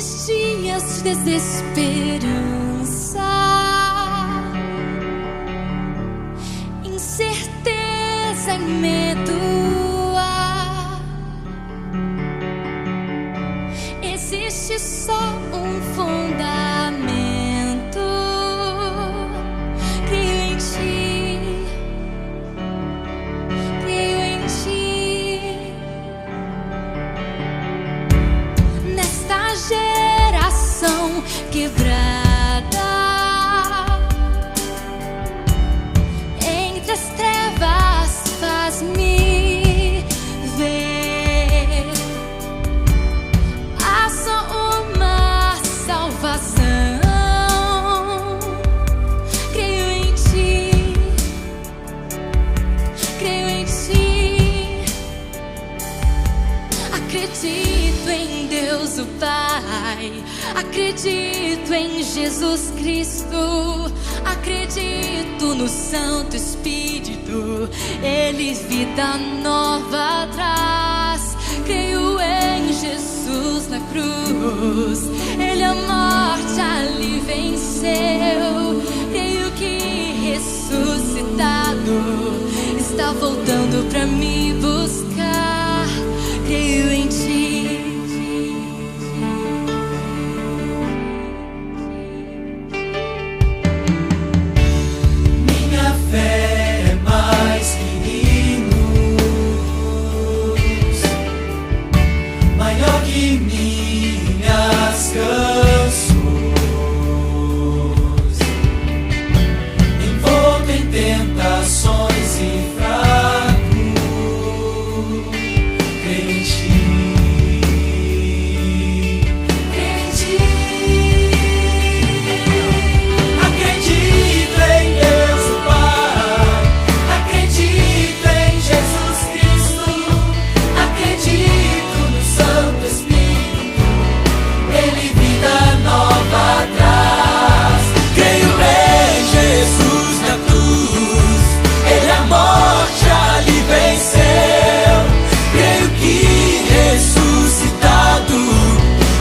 nesses dias de desesperança, incerteza e medo, existe só um fundamento. Creio em ti, creio em ti. Nesta geração quebrada, entre as trevas, faz-me ver. Há só uma salvação. Creio em ti, creio em ti. Acredito em Deus o Pai, acredito em Jesus Cristo, acredito no Santo Espírito, Ele vida nova traz. Creio em Jesus na cruz, Ele a morte ali venceu. Creio que ressuscitado está voltando pra me buscar. Creio em ti. Minha fé é mais que luz, maior que minhas canções, envolto em tentações e fraco. Creio em ti, creio em ti. Acredito em Deus o Pai, acredito em Jesus Cristo, acredito no Santo Espírito, Ele vida nova traz. Creio em Jesus na cruz, Ele a morte ali venceu. Creio que ressuscitado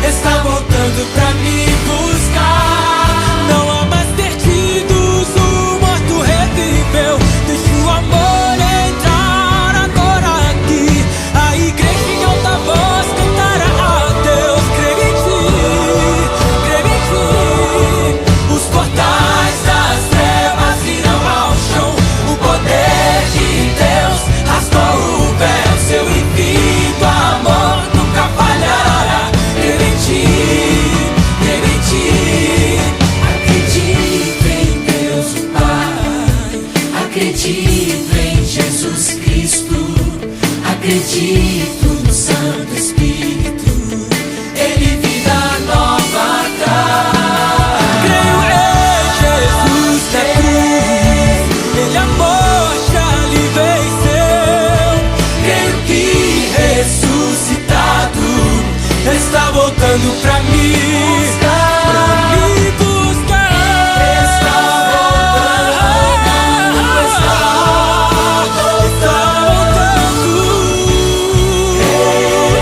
está voltando pra me buscar. Não há mais perdidos, o morto reviveu. Deixa o amor entrar agora aqui. A igreja em alta voz cantará a Deus. Creio em ti. Os portais das trevas irão ao chão. O poder de Deus rasgou o véu. Seu infinito amor nunca falhará. Creio em ti, creio em ti. Acredito em Deus o Pai, acredito em Jesus Cristo, acredito no Santo Espírito, Ele vida nova traz. Creio em Jesus na cruz, Ele a morte ali venceu. Creio que ressuscitado está voltando pra mim, pra me buscar. Está voltando, está voltando. Creio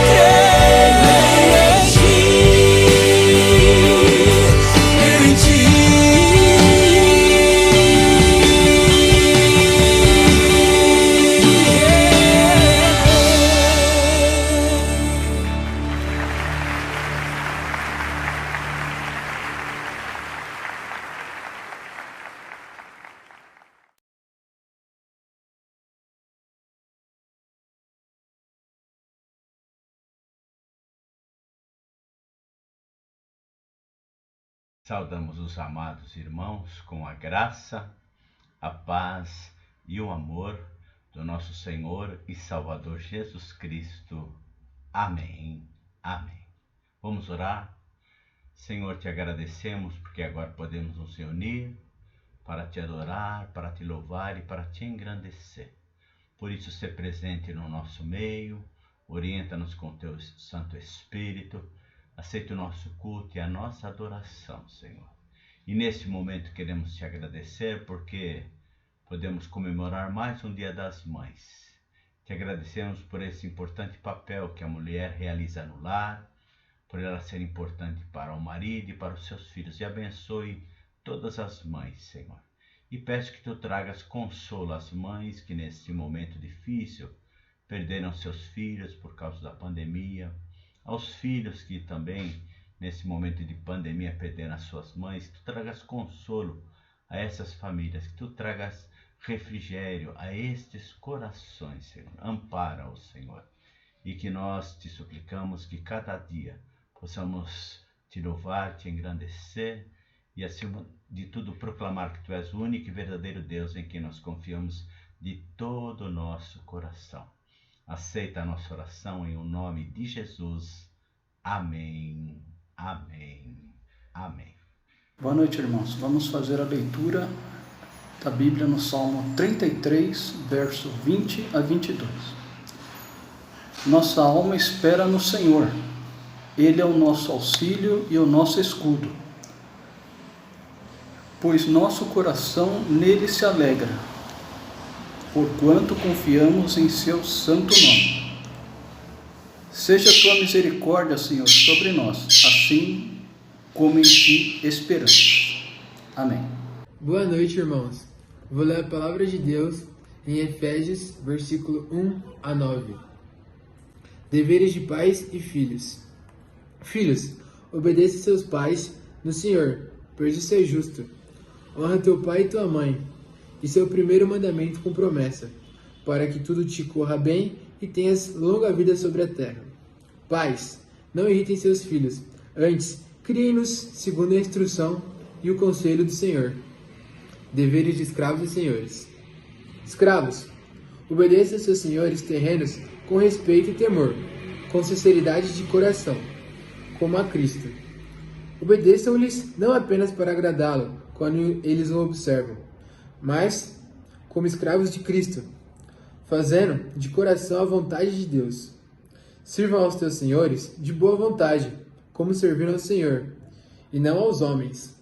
em ti, creio em Saudamos os amados irmãos com a graça, a paz e o amor do nosso Senhor e Salvador Jesus Cristo. Amém. Amém. Vamos orar? Senhor, te agradecemos porque agora podemos nos reunir para te adorar, para te louvar e para te engrandecer. Por isso, ser presente no nosso meio, orienta-nos com teu Santo Espírito. Aceita o nosso culto e a nossa adoração, Senhor. E nesse momento queremos te agradecer porque podemos comemorar mais um Dia das Mães. Te agradecemos por esse importante papel que a mulher realiza no lar, por ela ser importante para o marido e para os seus filhos. E abençoe todas as mães, Senhor. E peço que tu tragas consolo às mães que nesse momento difícil perderam seus filhos por causa da pandemia, aos filhos que também nesse momento de pandemia perderam as suas mães, que tu tragas consolo a essas famílias, que tu tragas refrigério a estes corações, Senhor. Ampara-os, Senhor. E que nós te suplicamos que cada dia possamos te louvar, te engrandecer e, acima de tudo, proclamar que tu és o único e verdadeiro Deus em quem nós confiamos de todo o nosso coração. Aceita a nossa oração em o nome de Jesus. Amém, amém, amém. Boa noite, irmãos. Vamos fazer a leitura da Bíblia no Salmo 33, verso 20 a 22. Nossa alma espera no Senhor. Ele é o nosso auxílio e o nosso escudo. Pois nosso coração nele se alegra, porquanto confiamos em seu santo nome. Seja a tua misericórdia, Senhor, sobre nós, assim como em ti esperamos. Amém. Boa noite, irmãos. Vou ler a palavra de Deus em Efésios, versículo 1 a 9. Deveres de pais e filhos. Filhos, obedeça seus pais no Senhor, pois isso é justo. Honra teu pai e tua mãe. Isso é o primeiro mandamento com promessa, para que tudo te corra bem e tenhas longa vida sobre a terra. Pais, não irritem seus filhos, antes criem-nos segundo a instrução e o conselho do Senhor. Deveres de escravos e senhores. Escravos, obedeçam seus senhores terrenos com respeito e temor, com sinceridade de coração, como a Cristo. Obedeçam-lhes não apenas para agradá-lo quando eles o observam, mas como escravos de Cristo, fazendo de coração a vontade de Deus. Sirvam aos teus senhores de boa vontade, como serviram ao Senhor, e não aos homens,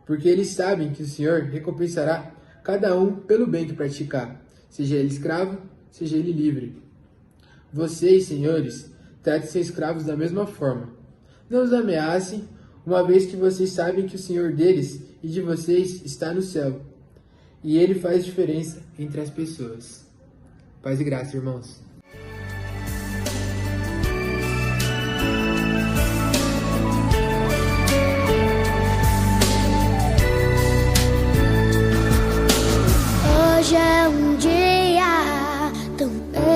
porque eles sabem que o Senhor recompensará cada um pelo bem que praticar, seja ele escravo, seja ele livre. Vocês, senhores, tratem seus escravos da mesma forma. Não os ameacem, uma vez que vocês sabem que o Senhor deles e de vocês está no céu, e ele faz diferença entre as pessoas. Paz e graça, irmãos. Hoje é um dia tão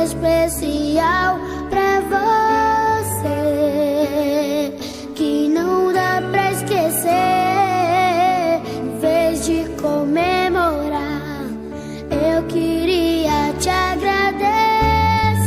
especial pra você que não dá pra esquecer. Em vez de comemorar, eu queria te agradecer.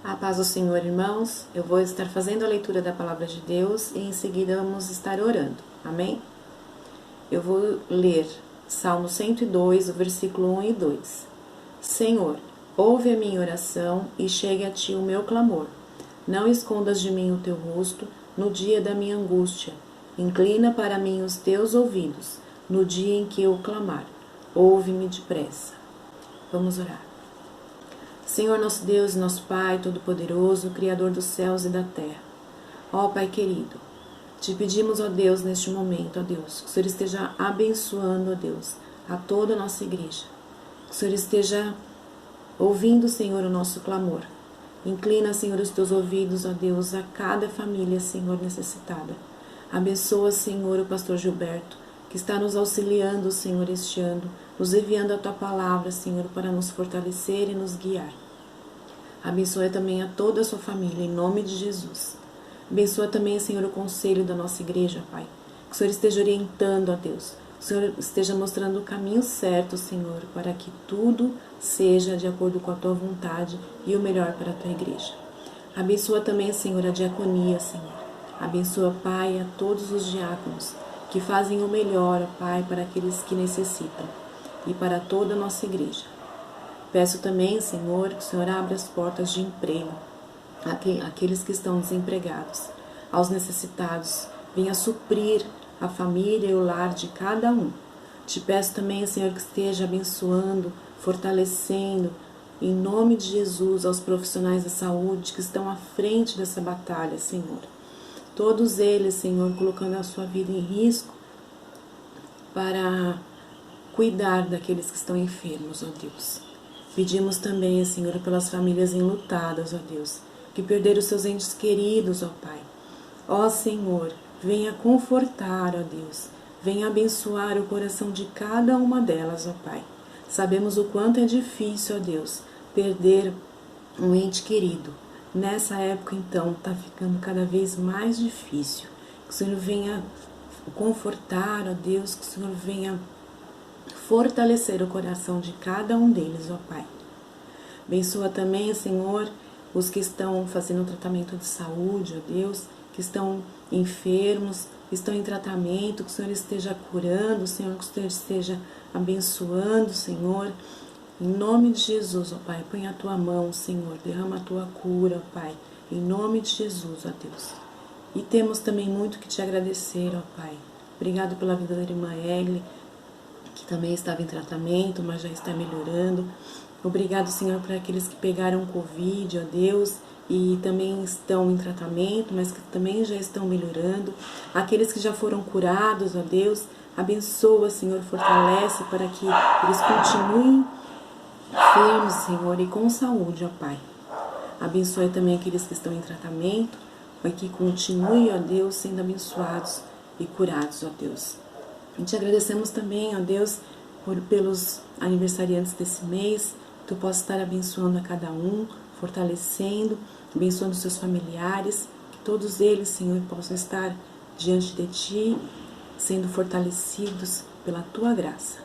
A paz do Senhor, irmãos. Eu vou estar fazendo a leitura da palavra de Deus e em seguida vamos estar orando. Amém? Eu vou ler Salmo 102, o versículo 1 e 2. Senhor, ouve a minha oração e chegue a ti o meu clamor. Não escondas de mim o teu rosto no dia da minha angústia. Inclina para mim os teus ouvidos no dia em que eu clamar. Ouve-me depressa. Vamos orar. Senhor nosso Deus e nosso Pai Todo-Poderoso, Criador dos céus e da terra. Ó Pai querido, te pedimos, ó Deus, neste momento, ó Deus, que o Senhor esteja abençoando, ó Deus, a toda a nossa igreja. Que o Senhor esteja ouvindo, Senhor, o nosso clamor. Inclina, Senhor, os teus ouvidos, ó Deus, a cada família, Senhor, necessitada. Abençoa, Senhor, o pastor Gilberto, que está nos auxiliando, Senhor, este ano, nos enviando a Tua palavra, Senhor, para nos fortalecer e nos guiar. Abençoa também a toda a sua família, em nome de Jesus. Abençoa também, Senhor, o conselho da nossa igreja, Pai. Que o Senhor esteja orientando, ó Deus. Que o Senhor esteja mostrando o caminho certo, Senhor, para que tudo seja de acordo com a Tua vontade e o melhor para a Tua igreja. Abençoa também, Senhor, a diaconia, Senhor. Abençoa, Pai, a todos os diáconos que fazem o melhor, ó Pai, para aqueles que necessitam e para toda a nossa igreja. Peço também, Senhor, que o Senhor abra as portas de emprego àqueles que estão desempregados, aos necessitados. Venha suprir a família e o lar de cada um. Te peço também, Senhor, que esteja abençoando, fortalecendo, em nome de Jesus, aos profissionais da saúde que estão à frente dessa batalha, Senhor. Todos eles, Senhor, colocando a sua vida em risco para cuidar daqueles que estão enfermos, ó Deus. Pedimos também, Senhor, pelas famílias enlutadas, ó Deus, que perderam seus entes queridos, ó Pai. Ó Senhor, venha confortar, ó Deus, venha abençoar o coração de cada uma delas, ó Pai. Sabemos o quanto é difícil, ó Deus, perder um ente querido. Nessa época, então, está ficando cada vez mais difícil. Que o Senhor venha confortar, ó Deus, que o Senhor venha fortalecer o coração de cada um deles, ó Pai. Abençoa também, Senhor, os que estão fazendo tratamento de saúde, ó Deus, que estão enfermos, que estão em tratamento, que o Senhor esteja curando, Senhor, que o Senhor esteja abençoando, Senhor. Em nome de Jesus, ó Pai, põe a Tua mão, Senhor, derrama a Tua cura, ó Pai, em nome de Jesus, ó Deus. E temos também muito que Te agradecer, ó Pai. Obrigado pela vida da irmã Egli, que também estava em tratamento, mas já está melhorando. Obrigado, Senhor, por aqueles que pegaram Covid, ó Deus, e também estão em tratamento, mas que também já estão melhorando. Aqueles que já foram curados, ó Deus, abençoa, Senhor, fortalece para que eles continuem firmes, Senhor, e com saúde, ó Pai. Abençoe também aqueles que estão em tratamento, para que continuem, ó Deus, sendo abençoados e curados, ó Deus. E te agradecemos também, ó Deus, pelos aniversariantes desse mês, que Tu possa estar abençoando a cada um, fortalecendo, abençoando seus familiares, que todos eles, Senhor, possam estar diante de Ti, sendo fortalecidos pela Tua graça.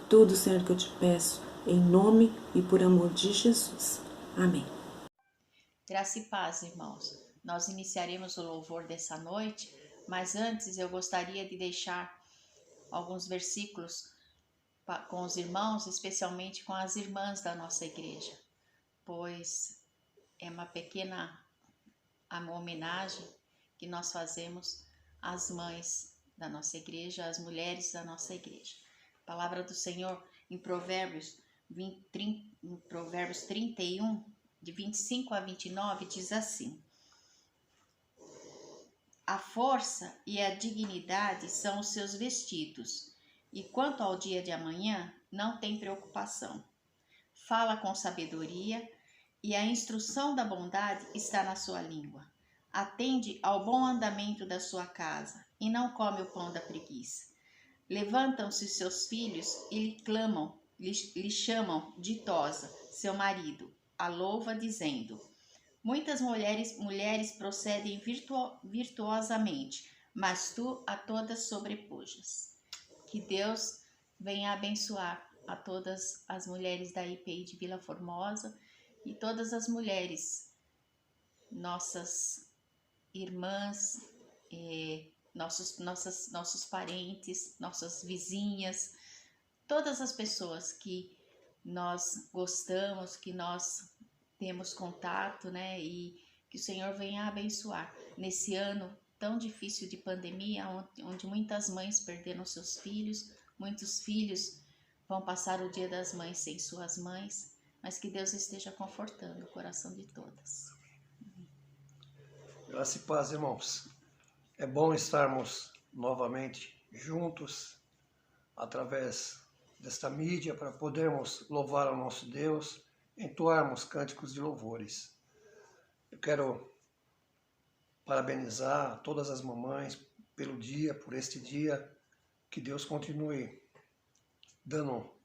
Tudo, Senhor, que eu Te peço, em nome e por amor de Jesus. Amém. Graça e paz, irmãos. Nós iniciaremos o louvor dessa noite, mas antes eu gostaria de deixar alguns versículos com os irmãos, especialmente com as irmãs da nossa igreja, pois é uma pequena homenagem que nós fazemos às mães da nossa igreja, às mulheres da nossa igreja. A palavra do Senhor em Provérbios 31, de 25 a 29, diz assim: A força e a dignidade são os seus vestidos, e quanto ao dia de amanhã, não tem preocupação. Fala com sabedoria, e a instrução da bondade está na sua língua. Atende ao bom andamento da sua casa, e não come o pão da preguiça. Levantam-se seus filhos e lhe clamam, lhe chamam ditosa, seu marido, a louva, dizendo: Muitas mulheres procedem virtuosamente, mas tu a todas sobrepujas. Que Deus venha abençoar a todas as mulheres da IPI de Vila Formosa e todas as mulheres nossas irmãs, nossos parentes, nossas vizinhas, todas as pessoas que nós gostamos, que nós temos contato, né? E que o Senhor venha abençoar nesse ano tão difícil de pandemia, onde muitas mães perderam seus filhos, muitos filhos vão passar o Dia das Mães sem suas mães, mas que Deus esteja confortando o coração de todas. Graça e paz, irmãos. É bom estarmos novamente juntos através desta mídia para podermos louvar ao nosso Deus, entoarmos cânticos de louvores. Eu quero parabenizar todas as mamães pelo dia, por este dia, que Deus continue dando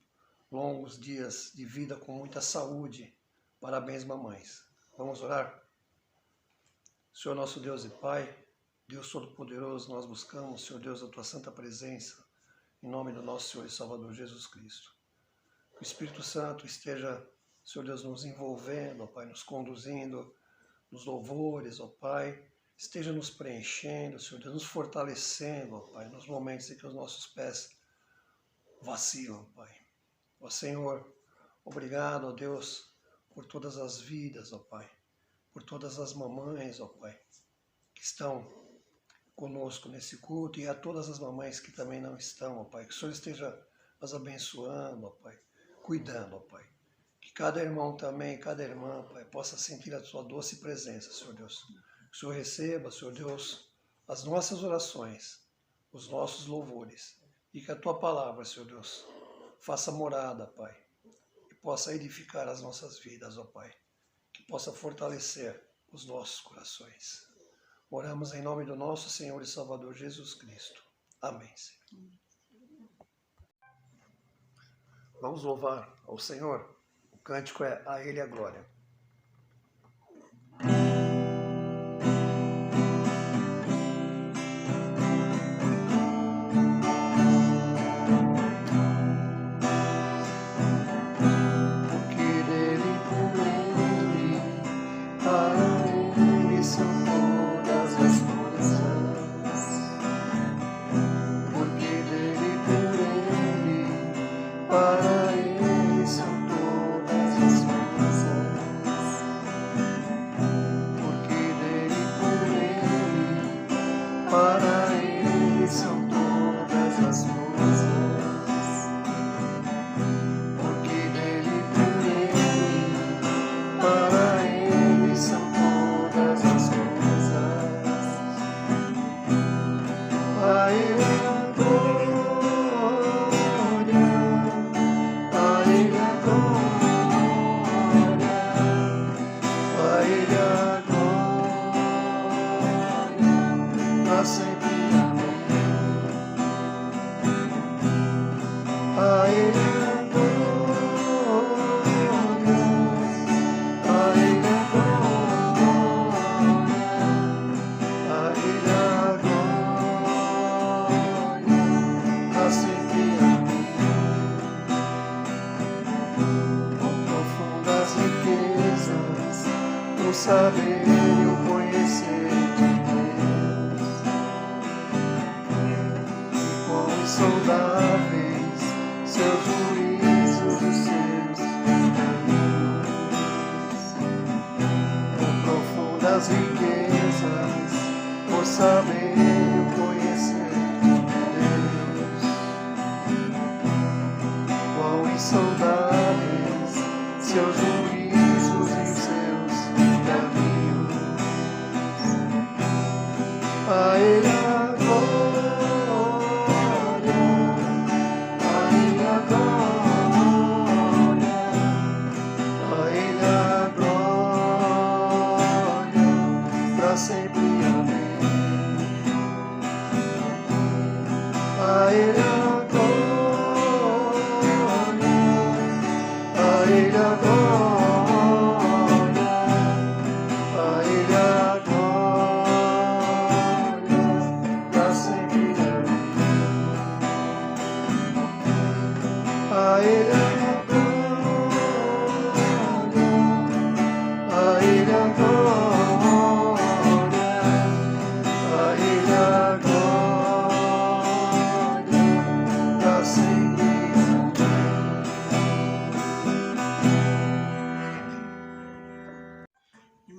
longos dias de vida com muita saúde. Parabéns, mamães. Vamos orar? Senhor nosso Deus e Pai, Deus Todo-Poderoso, nós buscamos, Senhor Deus, a Tua santa presença, em nome do nosso Senhor e Salvador Jesus Cristo. Que o Espírito Santo esteja, Senhor Deus, nos envolvendo, ó Pai, nos conduzindo nos louvores, ó Pai, esteja nos preenchendo, Senhor Deus, nos fortalecendo, ó Pai, nos momentos em que os nossos pés vacilam, Pai. Ó Senhor, obrigado, ó Deus, por todas as vidas, ó Pai, por todas as mamães, ó Pai, que estão conosco nesse culto, e a todas as mamães que também não estão, ó Pai, que o Senhor esteja as abençoando, ó Pai, cuidando, ó Pai. Que cada irmão também, cada irmã, Pai, possa sentir a Sua doce presença, Senhor Deus. Que o Senhor receba, Senhor Deus, as nossas orações, os nossos louvores, e que a Tua palavra, Senhor Deus, faça morada, Pai, e possa edificar as nossas vidas, ó Pai, que possa fortalecer os nossos corações. Oramos em nome do nosso Senhor e Salvador Jesus Cristo. Amém, Senhor. Vamos louvar ao Senhor. O cântico é A Ele a Glória. Saber e o conhecer de Deus, e quão insondáveis seus juízos e seus caminhos, com profundas riquezas, por saber e o conhecer de Deus, quão insondáveis seus juízos e seus a Ele a glória, a Ele a glória, a Ele a glória, pra sempre, amém. A Ele a glória, a Ele a glória. A Ele a glória, a Ele a glória.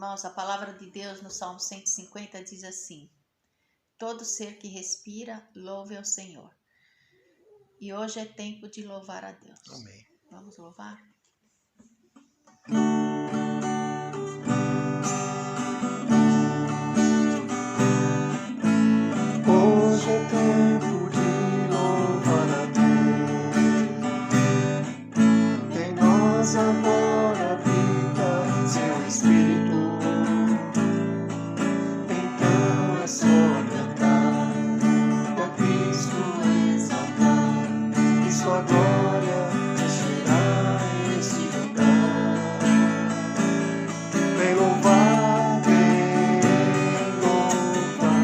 Irmãos, a palavra de Deus no Salmo 150 diz assim: todo ser que respira, louve ao Senhor. E hoje é tempo de louvar a Deus. Amém. Vamos louvar? Hoje é tempo de louvar a Deus. Em nós agora habita seu Espírito. Então é só cantar e a Cristo exaltar, e sua glória encherá este lugar. Vem louvar, vem louvar,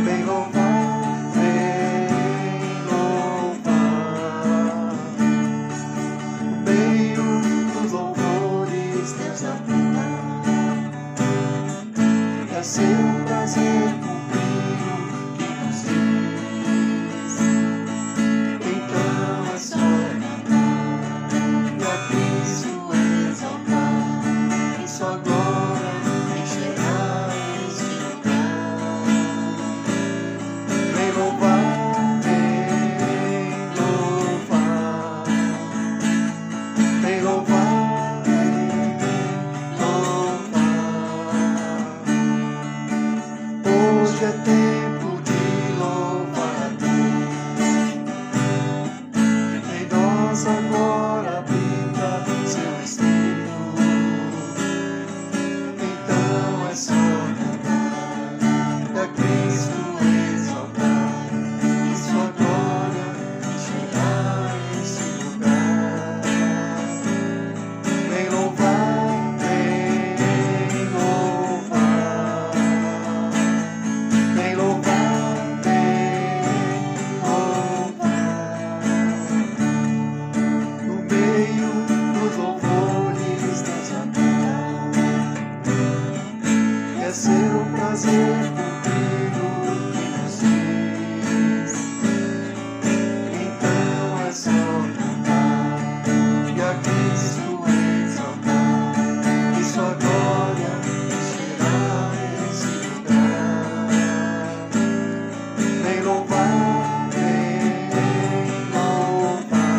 vem louvar, vem louvar. No meio dos louvores Deus habita. É seu prazer cumprir o que nos diz. Então é só cantar e a Cristo exaltar, e sua glória encherá este lugar. Vem louvar, vem louvar, vem louvar, vem louvar. Hoje é tempo de louvar a Deus. Em nós agora habita seu Espírito. Então é só cantar e a Cristo exaltar, e sua glória encherá este lugar. Vem louvar, vem louvar, vem louvar, vem louvar. No meio dos louvores Deus habita. É seu prazer cumprir o que nos diz. Então é só cantar e a Cristo exaltar, e sua glória encherá esse lugar. Vem louvar, vem louvar,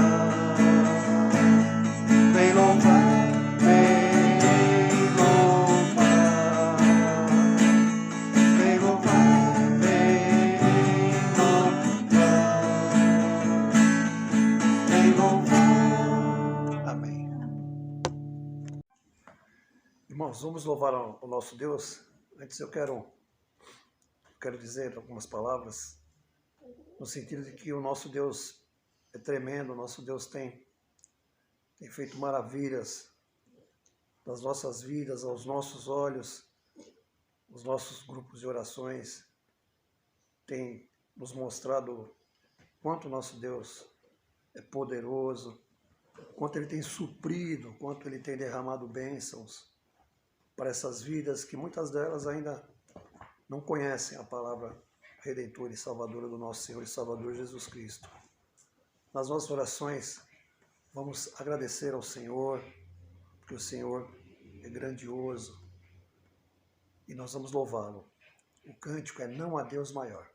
vem louvar, vem louvar, vem louvar, vem louvar. Amém. Irmãos, vamos louvar o nosso Deus. Antes eu quero dizer algumas palavras no sentido de que o nosso Deus é tremendo, o nosso Deus tem feito maravilhas nas nossas vidas, aos nossos olhos. Os nossos grupos de orações têm nos mostrado quanto o nosso Deus é poderoso, quanto Ele tem suprido, quanto Ele tem derramado bênçãos para essas vidas que muitas delas ainda não conhecem a palavra redentora e salvadora do nosso Senhor e Salvador Jesus Cristo. Nas nossas orações, vamos agradecer ao Senhor, porque o Senhor é grandioso, e nós vamos louvá-lo. O cântico é Não há Deus Maior.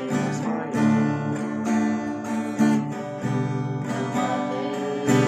Deus maior, não há Deus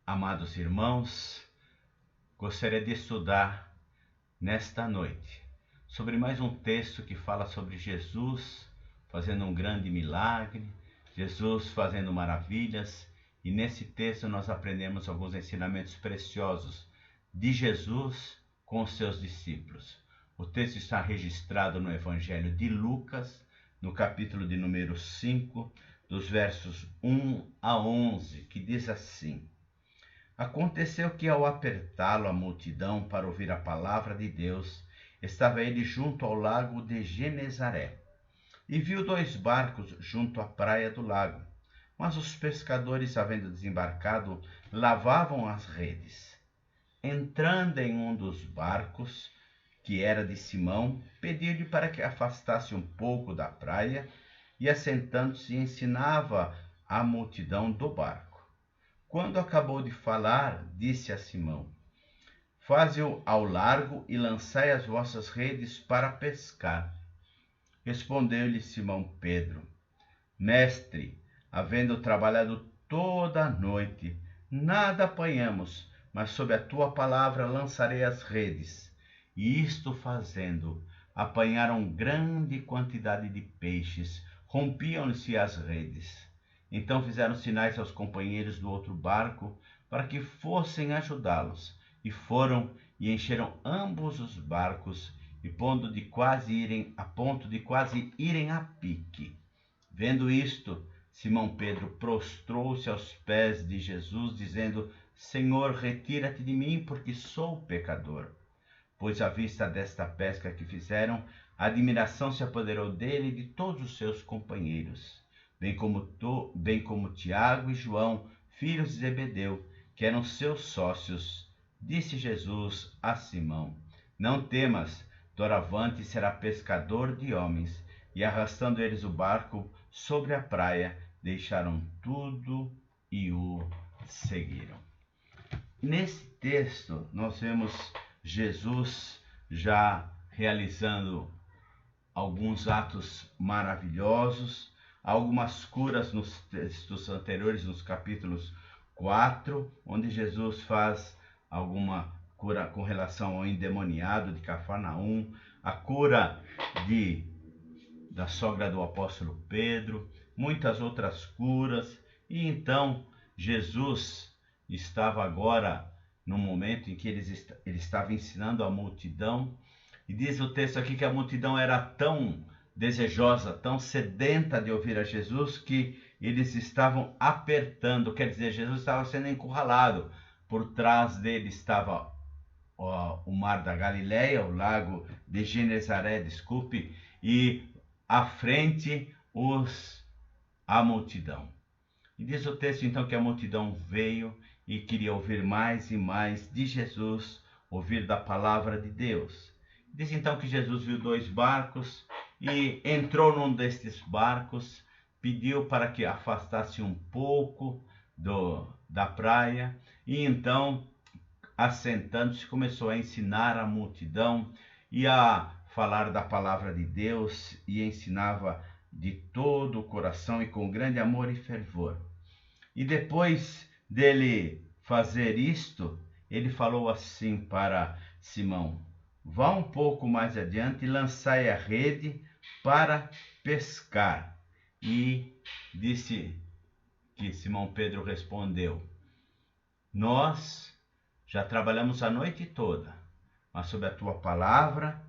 Amados irmãos, gostaria de estudar nesta noite sobre mais um texto que fala sobre Jesus fazendo um grande milagre, Jesus fazendo maravilhas, e nesse texto nós aprendemos alguns ensinamentos preciosos de Jesus com os seus discípulos. O texto está registrado no Evangelho de Lucas, no capítulo de número 5, dos versos 1 a 11, que diz assim: Aconteceu que, ao apertá-lo a multidão para ouvir a palavra de Deus, estava ele junto ao lago de Genezaré, e viu 2 barcos junto à praia do lago. Mas os pescadores, havendo desembarcado, lavavam as redes. Entrando em um dos barcos, que era de Simão, pediu-lhe para que afastasse um pouco da praia, e assentando-se ensinava a multidão do barco. Quando acabou de falar, disse a Simão: Faze-o ao largo e lançai as vossas redes para pescar. Respondeu-lhe Simão Pedro: Mestre, havendo trabalhado toda a noite, nada apanhamos, mas sob a tua palavra lançarei as redes. E isto fazendo, apanharam grande quantidade de peixes, rompiam-se as redes. Então fizeram sinais aos companheiros do outro barco para que fossem ajudá-los, e foram e encheram ambos os barcos, a ponto de quase irem a pique. Vendo isto, Simão Pedro prostrou-se aos pés de Jesus, dizendo: Senhor, retira-te de mim, porque sou pecador. Pois à vista desta pesca que fizeram, a admiração se apoderou dele e de todos os seus companheiros, bem como Tiago e João, filhos de Zebedeu, que eram seus sócios. Disse Jesus a Simão: Não temas, doravante será pescador de homens. E arrastando eles o barco sobre a praia, deixaram tudo e o seguiram. Nesse texto nós vemos Jesus já realizando alguns atos maravilhosos, algumas curas nos textos anteriores, nos capítulos 4, onde Jesus faz alguma cura com relação ao endemoniado de Cafarnaum, a cura da sogra do apóstolo Pedro, muitas outras curas. E então Jesus estava agora no momento em que ele estava ensinando a multidão, e diz o texto aqui que a multidão era tão desejosa, tão sedenta de ouvir a Jesus, que eles estavam apertando, quer dizer, Jesus estava sendo encurralado. Por trás dele estava o mar da Galileia, o lago de Genezaré, e à frente a multidão. E diz o texto então que a multidão veio e queria ouvir mais e mais de Jesus, ouvir da palavra de Deus. Diz então que Jesus viu 2 barcos e entrou num destes barcos, pediu para que afastasse um pouco da praia e então, assentando-se, começou a ensinar a multidão e a falar da palavra de Deus e ensinava de todo o coração e com grande amor e fervor. E depois dele fazer isto, ele falou assim para Simão: vá um pouco mais adiante e lançai a rede para pescar. E disse que Simão Pedro respondeu: nós já trabalhamos a noite toda, mas sob a tua palavra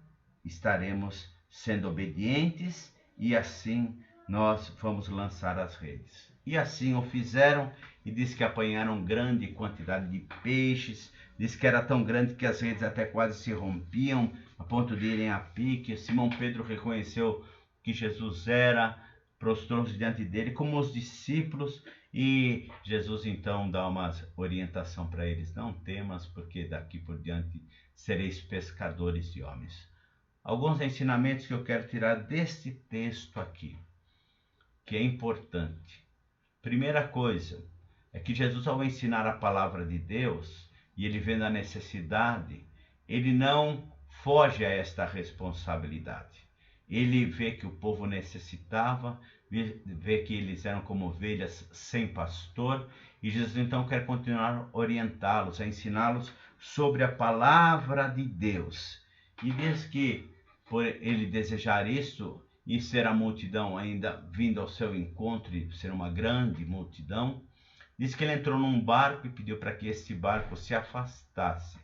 estaremos sendo obedientes e assim nós vamos lançar as redes. E assim o fizeram, e diz que apanharam grande quantidade de peixes, diz que era tão grande que as redes até quase se rompiam, a ponto de irem a pique. Simão Pedro reconheceu que Jesus era, prostrou-se diante dele como os discípulos, e Jesus então dá uma orientação para eles: não temas, porque daqui por diante sereis pescadores de homens. Alguns ensinamentos que eu quero tirar deste texto aqui, que é importante. Primeira coisa, é que Jesus, ao ensinar a palavra de Deus, e ele vendo a necessidade, ele não foge a esta responsabilidade. Ele vê que o povo necessitava, vê que eles eram como ovelhas sem pastor, e Jesus então quer continuar a orientá-los, a ensiná-los sobre a palavra de Deus. E diz que, por ele desejar isso, e ser a multidão ainda vindo ao seu encontro, e ser uma grande multidão, diz que ele entrou num barco e pediu para que esse barco se afastasse.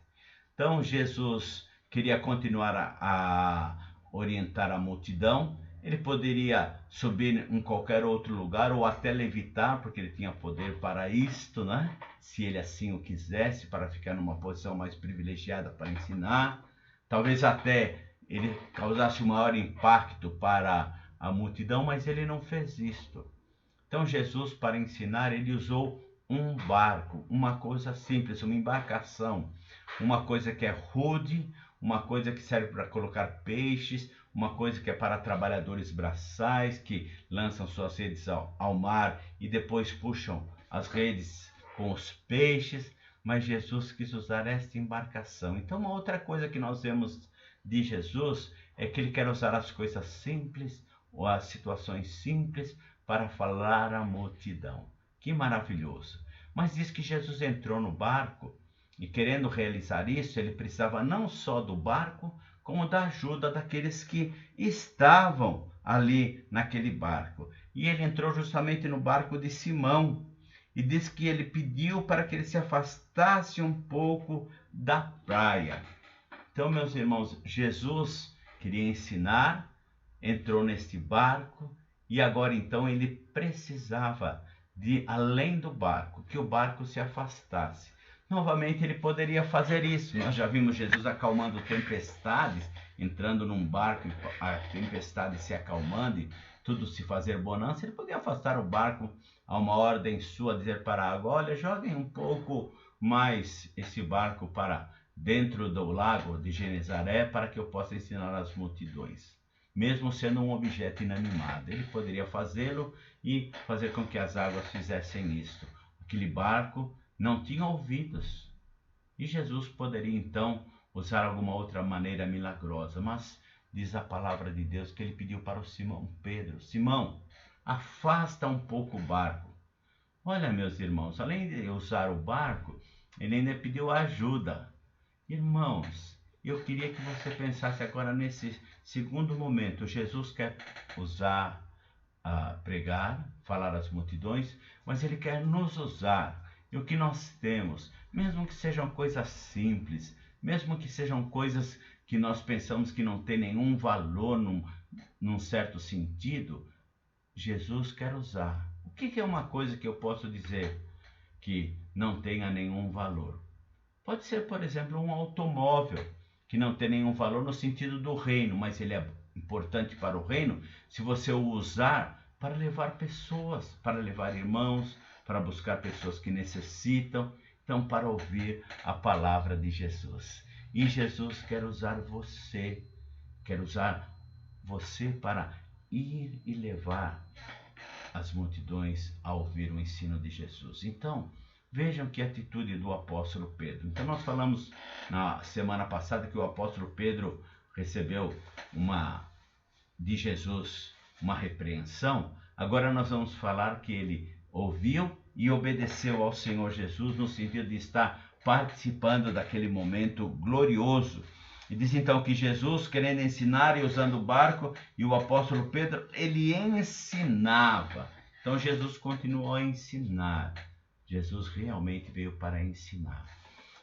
Então Jesus queria continuar a orientar a multidão. Ele poderia subir em qualquer outro lugar ou até levitar, porque ele tinha poder para isto, né? Se ele assim o quisesse, para ficar numa posição mais privilegiada para ensinar. Talvez até ele causasse um maior impacto para a multidão, mas ele não fez isto. Então Jesus, para ensinar, ele usou um barco, uma coisa simples, uma embarcação, uma coisa que é rude, uma coisa que serve para colocar peixes, uma coisa que é para trabalhadores braçais, que lançam suas redes ao mar e depois puxam as redes com os peixes, mas Jesus quis usar esta embarcação. Então, uma outra coisa que nós vemos de Jesus é que ele quer usar as coisas simples ou as situações simples para falar à multidão. Que maravilhoso! Mas diz que Jesus entrou no barco e, querendo realizar isso, ele precisava não só do barco, como da ajuda daqueles que estavam ali naquele barco. E ele entrou justamente no barco de Simão e diz que ele pediu para que ele se afastasse um pouco da praia. Então, meus irmãos, Jesus queria ensinar, entrou neste barco e agora então ele precisava de, além do barco, que o barco se afastasse. Novamente ele poderia fazer isso. Nós já vimos Jesus acalmando tempestades, entrando num barco, a tempestade se acalmando e tudo se fazer bonança. Ele podia afastar o barco a uma ordem sua, dizer para a água: olha, joguem um pouco mais esse barco para dentro do lago de Genezaré, para que eu possa ensinar as multidões. Mesmo sendo um objeto inanimado, ele poderia fazê-lo e fazer com que as águas fizessem isto. Aquele barco não tinha ouvidos, e Jesus poderia então usar alguma outra maneira milagrosa, mas diz a palavra de Deus que ele pediu para o Simão Pedro: Simão, afasta um pouco o barco. Olha, meus irmãos, além de usar o barco, ele ainda pediu ajuda. Irmãos, eu queria que você pensasse agora nesse segundo momento. Jesus quer usar, pregar, falar às multidões, mas ele quer nos usar. E o que nós temos, mesmo que sejam coisas simples, mesmo que sejam coisas que nós pensamos que não tem nenhum valor num certo sentido, Jesus quer usar. O que é uma coisa que eu posso dizer que não tenha nenhum valor? Pode ser, por exemplo, um automóvel que não tem nenhum valor no sentido do reino, mas ele é importante para o reino se você o usar para levar pessoas, para levar irmãos, para buscar pessoas que necessitam, então para ouvir a palavra de Jesus. E Jesus quer usar você para ir e levar as multidões a ouvir o ensino de Jesus. Então, vejam que atitude do apóstolo Pedro. Então nós falamos na semana passada que o apóstolo Pedro recebeu de Jesus uma repreensão. Agora nós vamos falar que ele ouviu e obedeceu ao Senhor Jesus no sentido de estar participando daquele momento glorioso. E diz então que Jesus, querendo ensinar e usando o barco, e o apóstolo Pedro, ele ensinava. Então Jesus continuou a ensinar. Jesus realmente veio para ensinar.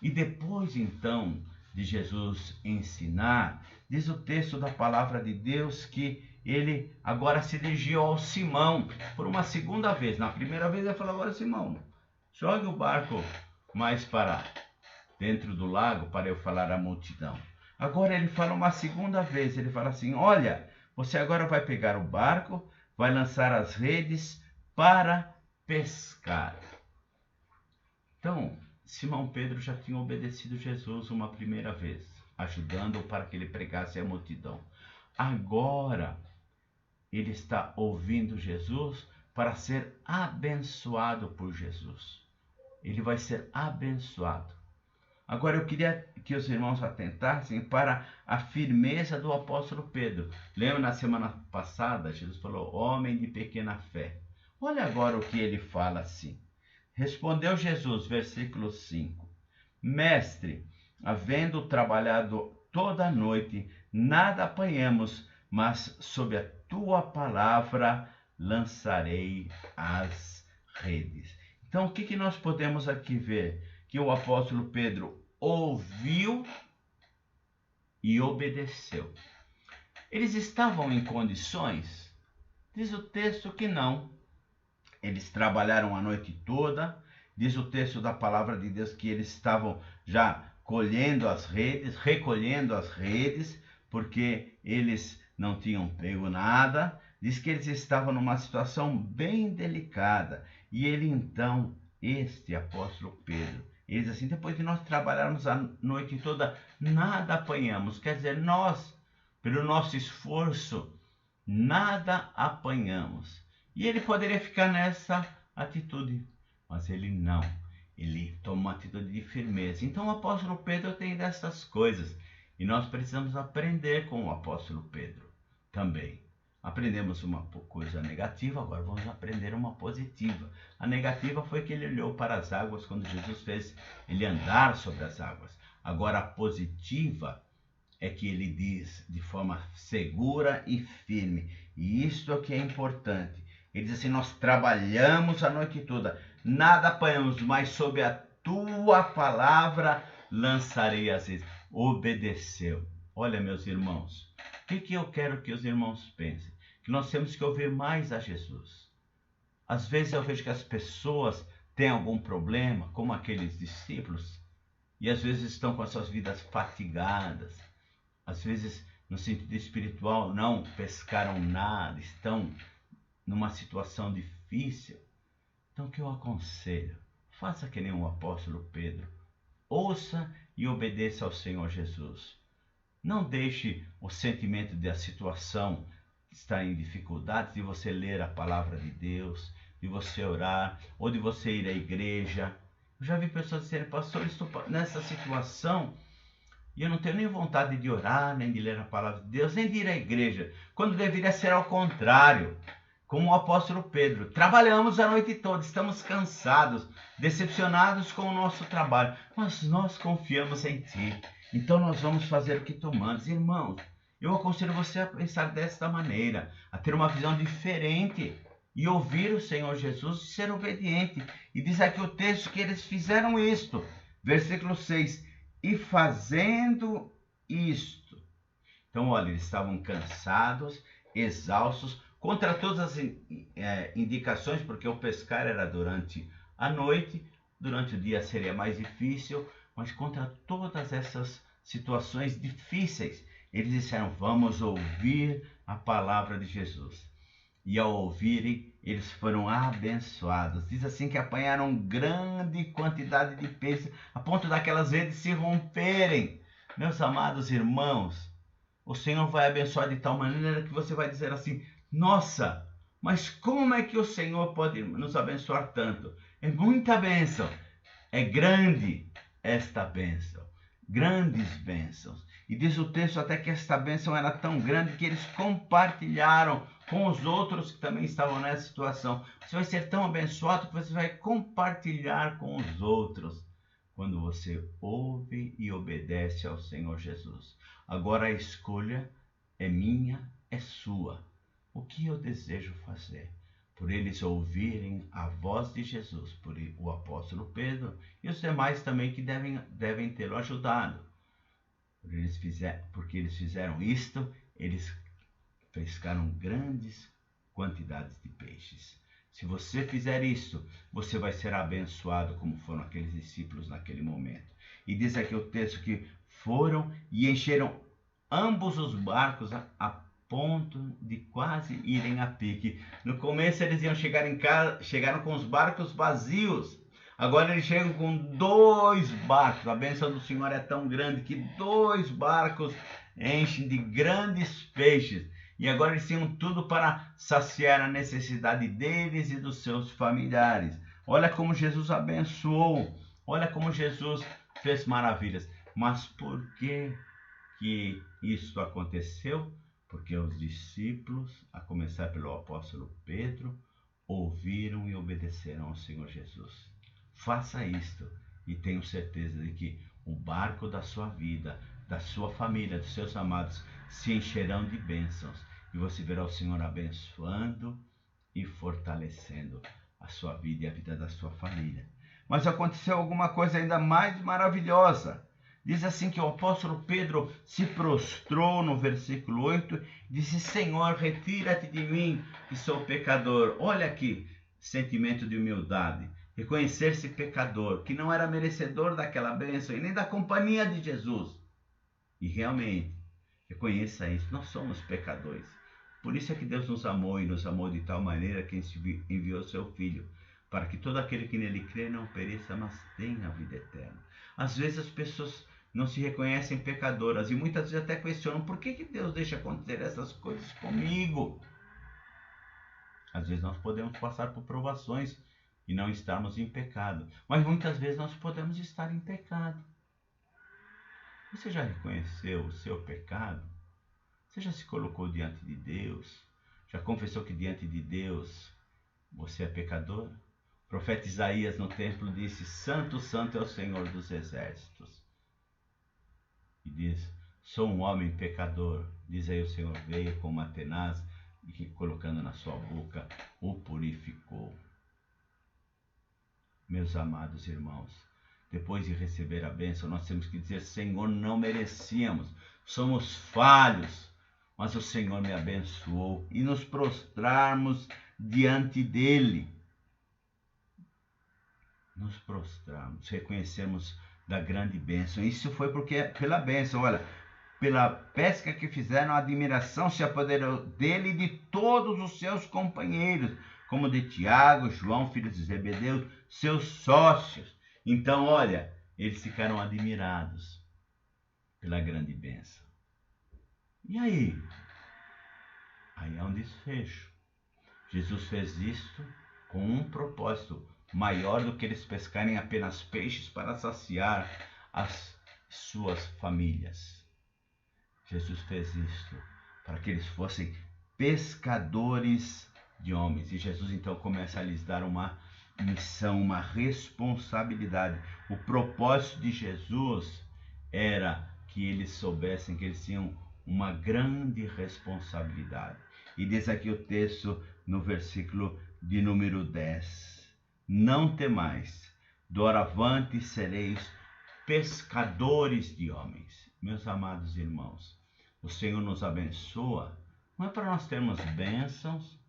E depois então de Jesus ensinar, diz o texto da palavra de Deus que ele agora se dirigiu ao Simão por uma segunda vez. Na primeira vez ele falou: agora Simão, jogue o barco mais para dentro do lago para eu falar à multidão. Agora ele fala uma segunda vez, ele fala assim: olha, você agora vai pegar o barco, vai lançar as redes para pescar. Então, Simão Pedro já tinha obedecido Jesus uma primeira vez, ajudando-o para que ele pregasse à multidão. Agora, ele está ouvindo Jesus para ser abençoado por Jesus. Ele vai ser abençoado. Agora, eu queria que os irmãos atentassem para a firmeza do apóstolo Pedro. Lembra na semana passada, Jesus falou: homem de pequena fé. Olha agora o que ele fala assim. Respondeu Jesus, versículo 5. Mestre, havendo trabalhado toda a noite, nada apanhamos, mas sob a tua palavra lançarei as redes. Então, o que nós podemos aqui ver? Que o apóstolo Pedro ouviu e obedeceu. Eles estavam em condições? Diz o texto que não. Eles trabalharam a noite toda. Diz o texto da palavra de Deus que eles estavam já recolhendo as redes, porque eles não tinham pego nada. Diz que eles estavam numa situação bem delicada. E ele então, este apóstolo Pedro, ele diz assim: depois de nós trabalharmos a noite toda, nada apanhamos. Quer dizer, nós, pelo nosso esforço, nada apanhamos. E ele poderia ficar nessa atitude, mas ele não. Ele toma uma atitude de firmeza. Então o apóstolo Pedro tem dessas coisas. E nós precisamos aprender com o apóstolo Pedro também. Aprendemos uma coisa negativa, agora vamos aprender uma positiva. A negativa foi que ele olhou para as águas quando Jesus fez ele andar sobre as águas. Agora a positiva é que ele diz de forma segura e firme. E isto é que é importante. Ele diz assim: nós trabalhamos a noite toda, nada apanhamos, mas sob a tua palavra lançarei as redes. Obedeceu. Olha, meus irmãos, o que eu quero que os irmãos pensem? Que nós temos que ouvir mais a Jesus. Às vezes eu vejo que as pessoas têm algum problema, como aqueles discípulos, e às vezes estão com as suas vidas fatigadas. Às vezes, no sentido espiritual, não pescaram nada, estão numa situação difícil. Então, o que eu aconselho? Faça que nem o apóstolo Pedro. Ouça e obedeça ao Senhor Jesus. Não deixe o sentimento da situação estar em dificuldades de você ler a palavra de Deus, de você orar, ou de você ir à igreja. Eu já vi pessoas dizerem: pastor, estou nessa situação e eu não tenho nem vontade de orar, nem de ler a palavra de Deus, nem de ir à igreja, quando deveria ser ao contrário. Como o apóstolo Pedro, trabalhamos a noite toda, estamos cansados, decepcionados com o nosso trabalho, mas nós confiamos em Ti, então nós vamos fazer o que Tu mandas. Irmãos, eu aconselho você a pensar desta maneira, a ter uma visão diferente e ouvir o Senhor Jesus e ser obediente. E diz aqui o texto que eles fizeram isto, versículo 6, e fazendo isto. Então, olha, eles estavam cansados, exaustos, contra todas as indicações, porque o pescar era durante a noite, durante o dia seria mais difícil, mas contra todas essas situações difíceis, eles disseram: vamos ouvir a palavra de Jesus. e ao ouvirem, eles foram abençoados. Diz assim que apanharam grande quantidade de peixes, a ponto daquelas redes se romperem. Meus amados irmãos, o Senhor vai abençoar de tal maneira que você vai dizer assim: nossa, mas como é que o Senhor pode nos abençoar tanto? É muita bênção, é grande esta bênção, grandes bênçãos. E diz o texto até que esta bênção era tão grande que eles compartilharam com os outros que também estavam nessa situação. Você vai ser tão abençoado que você vai compartilhar com os outros quando você ouve e obedece ao Senhor Jesus. Agora a escolha é minha, é sua. O que eu desejo fazer? Por eles ouvirem a voz de Jesus, por o apóstolo Pedro e os demais também que devem tê-lo ajudado. Porque eles fizeram isto, eles pescaram grandes quantidades de peixes. Se você fizer isso, você vai ser abençoado como foram aqueles discípulos naquele momento. E diz aqui o texto que foram e encheram ambos os barcos a ponto de quase irem a pique. No começo eles iam chegar em casa, chegaram com os barcos vazios. Agora eles chegam com 2 barcos. A bênção do Senhor é tão grande que 2 barcos enchem de grandes peixes. E agora eles tinham tudo para saciar a necessidade deles e dos seus familiares. Olha como Jesus abençoou. Olha como Jesus fez maravilhas. Mas por que isso aconteceu? Porque os discípulos, a começar pelo apóstolo Pedro, ouviram e obedeceram ao Senhor Jesus. Faça isto e tenho certeza de que o barco da sua vida, da sua família, dos seus amados, se encherão de bênçãos e você verá o Senhor abençoando e fortalecendo a sua vida e a vida da sua família. Mas aconteceu alguma coisa ainda mais maravilhosa. Diz assim que o apóstolo Pedro se prostrou no versículo 8 e disse: Senhor, retira-te de mim, que sou pecador. Olha aqui, sentimento de humildade. Reconhecer-se pecador, que não era merecedor daquela bênção e nem da companhia de Jesus. E realmente, reconheça isso, nós somos pecadores. Por isso é que Deus nos amou e nos amou de tal maneira que enviou seu Filho, para que todo aquele que nele crê não pereça, mas tenha a vida eterna. Às vezes as pessoas não se reconhecem pecadoras e muitas vezes até questionam: por que Deus deixa acontecer essas coisas comigo? Às vezes nós podemos passar por provações e não estarmos em pecado, mas muitas vezes nós podemos estar em pecado. Você já reconheceu o seu pecado? Você já se colocou diante de Deus? Já confessou que diante de Deus você é pecador? O profeta Isaías no templo disse: Santo, Santo é o Senhor dos exércitos. E diz: sou um homem pecador. Diz aí o Senhor veio com uma tenaz e que colocando na sua boca o purificou. Meus amados irmãos, depois de receber a bênção, nós temos que dizer: Senhor, não merecíamos, somos falhos, mas o Senhor me abençoou, e nos prostrarmos diante dele. Nos prostrarmos, reconhecermos da grande bênção. Isso foi porque pela bênção, olha, pela pesca que fizeram, a admiração se apoderou dele e de todos os seus companheiros, como de Tiago, João, filhos de Zebedeu, seus sócios. Então, olha, eles ficaram admirados pela grande bênção. E aí? Aí é um desfecho. Jesus fez isto com um propósito maior do que eles pescarem apenas peixes para saciar as suas famílias. Jesus fez isto para que eles fossem pescadores de homens. E Jesus então começa a lhes dar uma missão, uma responsabilidade. O propósito de Jesus era que eles soubessem que eles tinham uma grande responsabilidade. E diz aqui o texto no versículo de número 10. Não temais, doravante sereis pescadores de homens. Meus amados irmãos, o Senhor nos abençoa, não é para nós termos bênçãos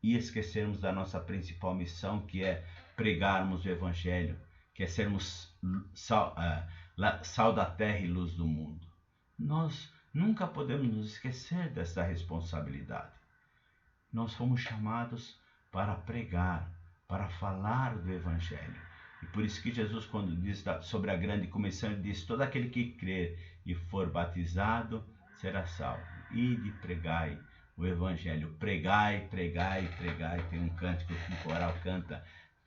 e esquecermos da nossa principal missão, que é pregarmos o Evangelho, que é sermos sal da terra e luz do mundo. Nós nunca podemos nos esquecer dessa responsabilidade. Nós fomos chamados para pregar, para falar do Evangelho. E por isso que Jesus, quando diz sobre a grande comissão, ele diz: todo aquele que crer e for batizado será salvo. Ide e pregai o Evangelho. Pregai, pregai, pregai. Tem um cântico que o coral canta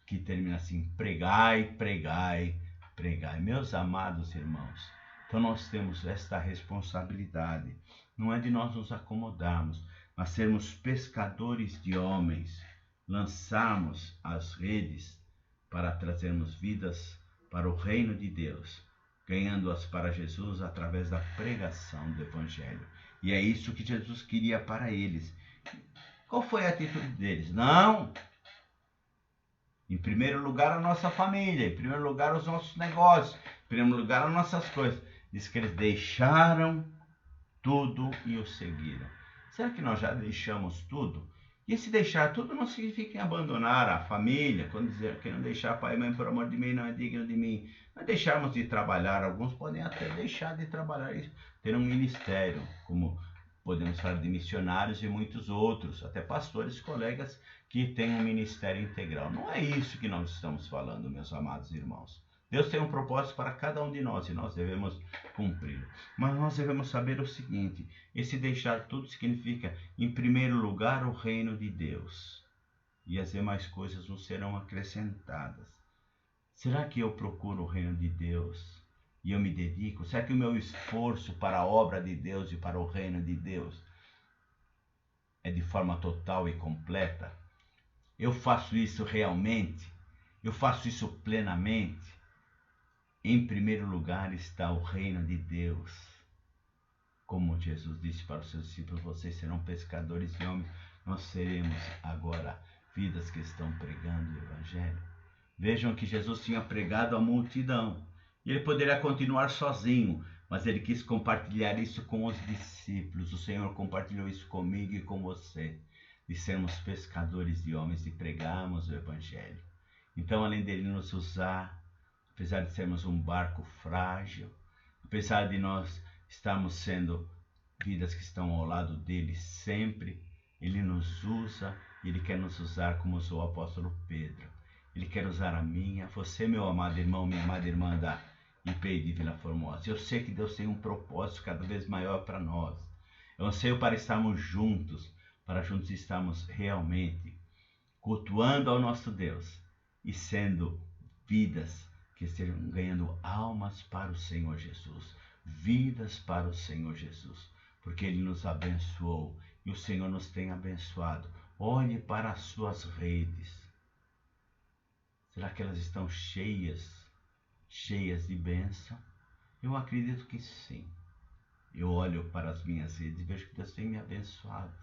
que termina assim: pregai, pregai, pregai. Meus amados irmãos, então nós temos esta responsabilidade. Não é de nós nos acomodarmos, mas sermos pescadores de homens, lançarmos as redes para trazermos vidas para o reino de Deus, ganhando-as para Jesus através da pregação do Evangelho. E é isso que Jesus queria para eles. Qual foi a atitude deles? Não! Em primeiro lugar, a nossa família, em primeiro lugar, os nossos negócios, em primeiro lugar, as nossas coisas. Diz que eles deixaram tudo e o seguiram. Será que nós já deixamos tudo? E esse deixar tudo não significa abandonar a família, quando dizer que não deixar pai e mãe por amor de mim não é digno de mim. Mas deixarmos de trabalhar, alguns podem até deixar de trabalhar e ter um ministério, como podemos falar de missionários e muitos outros, até pastores, colegas que têm um ministério integral. Não é isso que nós estamos falando, meus amados irmãos. Deus tem um propósito para cada um de nós e nós devemos cumpri-lo. Mas nós devemos saber o seguinte: esse deixar tudo significa, em primeiro lugar, o reino de Deus. E as demais coisas nos serão acrescentadas. Será que eu procuro o reino de Deus e eu me dedico? Será que o meu esforço para a obra de Deus e para o reino de Deus é de forma total e completa? Eu faço isso realmente? Eu faço isso plenamente? Em primeiro lugar está o reino de Deus. Como Jesus disse para os seus discípulos: vocês serão pescadores de homens. Nós seremos agora vidas que estão pregando o Evangelho. Vejam que Jesus tinha pregado à multidão. E ele poderia continuar sozinho, mas ele quis compartilhar isso com os discípulos. O Senhor compartilhou isso comigo e com você, de sermos pescadores de homens e pregarmos o Evangelho. Então, além dele nos usar, apesar de sermos um barco frágil, apesar de nós estarmos sendo vidas que estão ao lado dele sempre, ele nos usa e ele quer nos usar como usou o apóstolo Pedro. Ele quer usar a mim, a você, meu amado irmão, minha amada irmã da IPI de Vila Formosa. Eu sei que Deus tem um propósito cada vez maior para nós. Eu anseio para estarmos juntos, para juntos estarmos realmente cultuando ao nosso Deus e sendo vidas que estejam ganhando almas para o Senhor Jesus, vidas para o Senhor Jesus, porque Ele nos abençoou e o Senhor nos tem abençoado. Olhe para as suas redes. Será que elas estão cheias de bênção? Eu acredito que sim. Eu olho para as minhas redes e vejo que Deus tem me abençoado,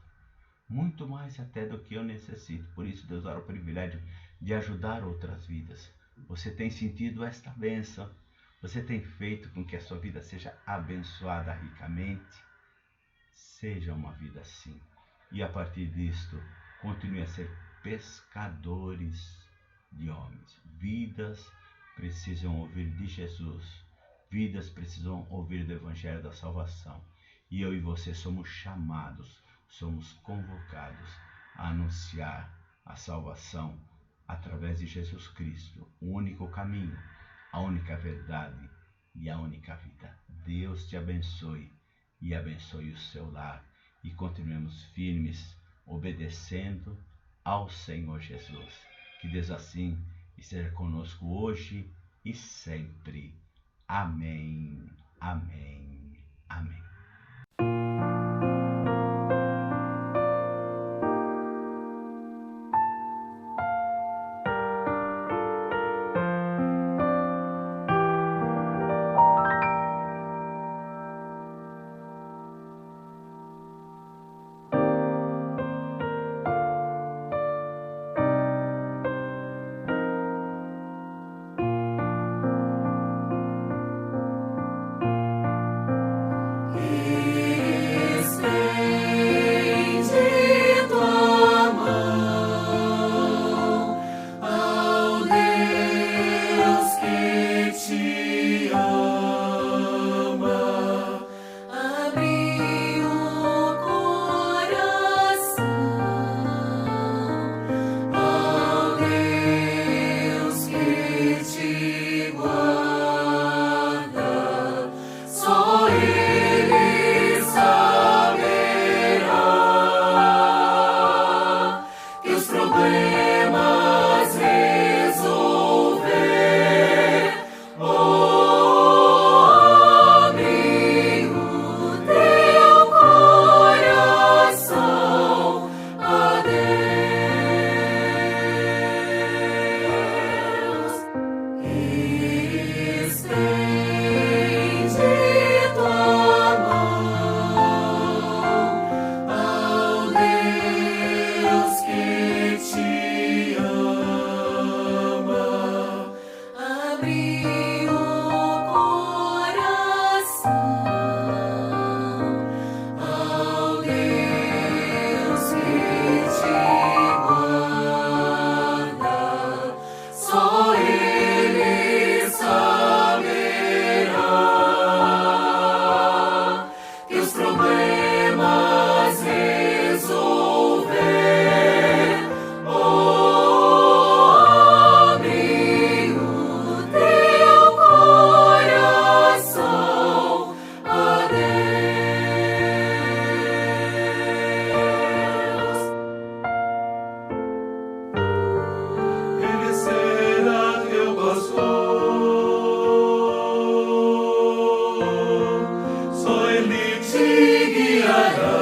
muito mais até do que eu necessito. Por isso Deus dá o privilégio de ajudar outras vidas. Você tem sentido esta bênção? Você tem feito com que a sua vida seja abençoada ricamente? Seja uma vida assim. E a partir disto, continue a ser pescadores de homens. Vidas precisam ouvir de Jesus. Vidas precisam ouvir do Evangelho da Salvação. E eu e você somos chamados, somos convocados a anunciar a salvação através de Jesus Cristo, o único caminho, a única verdade e a única vida. Deus te abençoe e abençoe o seu lar. E continuemos firmes, obedecendo ao Senhor Jesus. Que Deus assim esteja conosco hoje e sempre. Amém, amém, amém. problemas resolver. Abre o teu coração a Deus. Estende tua mão ao Deus que te ama. Abre o coração ao Deus que te guarda. Só Ele saberá teus problemas resolver. Abre o teu coração a Deus. Ele será teu pastor, só Ele te guiará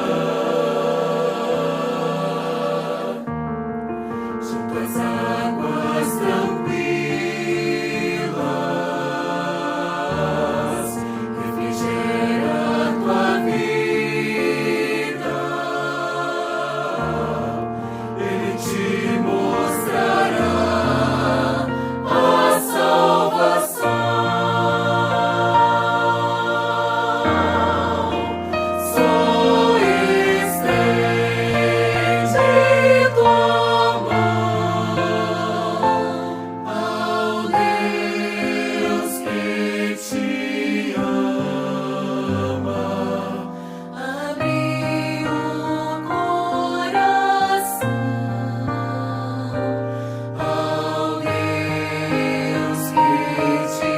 junto às águas tranquilas, refrigera tua vida. Ele te mostrará a salvação. Só estende tua mão ao Deus que te ama. Abre o coração ao Deus que te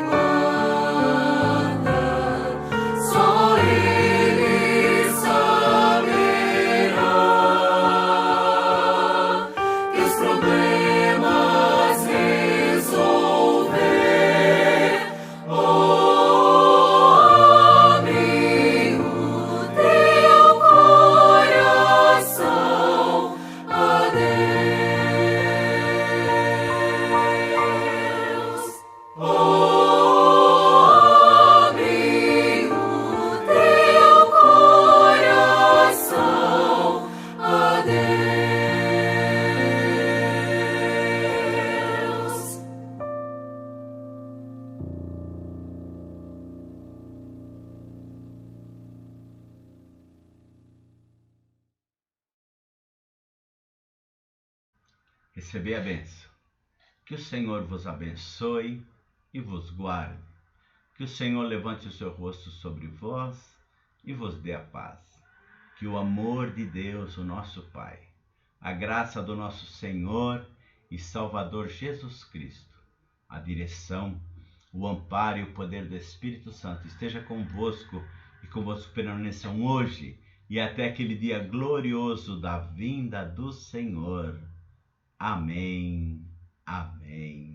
guarda. Só Ele saberá teus problemas resolver. Abre o teu coração a Deus. Abre o teu coração a Deus. Recebei a bênção. Que o Senhor vos abençoe e vos guarde. Que o Senhor levante o seu rosto sobre vós e vos dê a paz. Que o amor de Deus, o nosso Pai, a graça do nosso Senhor e Salvador Jesus Cristo, a direção, o amparo e o poder do Espírito Santo esteja convosco e convosco permaneçam hoje e até aquele dia glorioso da vinda do Senhor. Amém. Amém.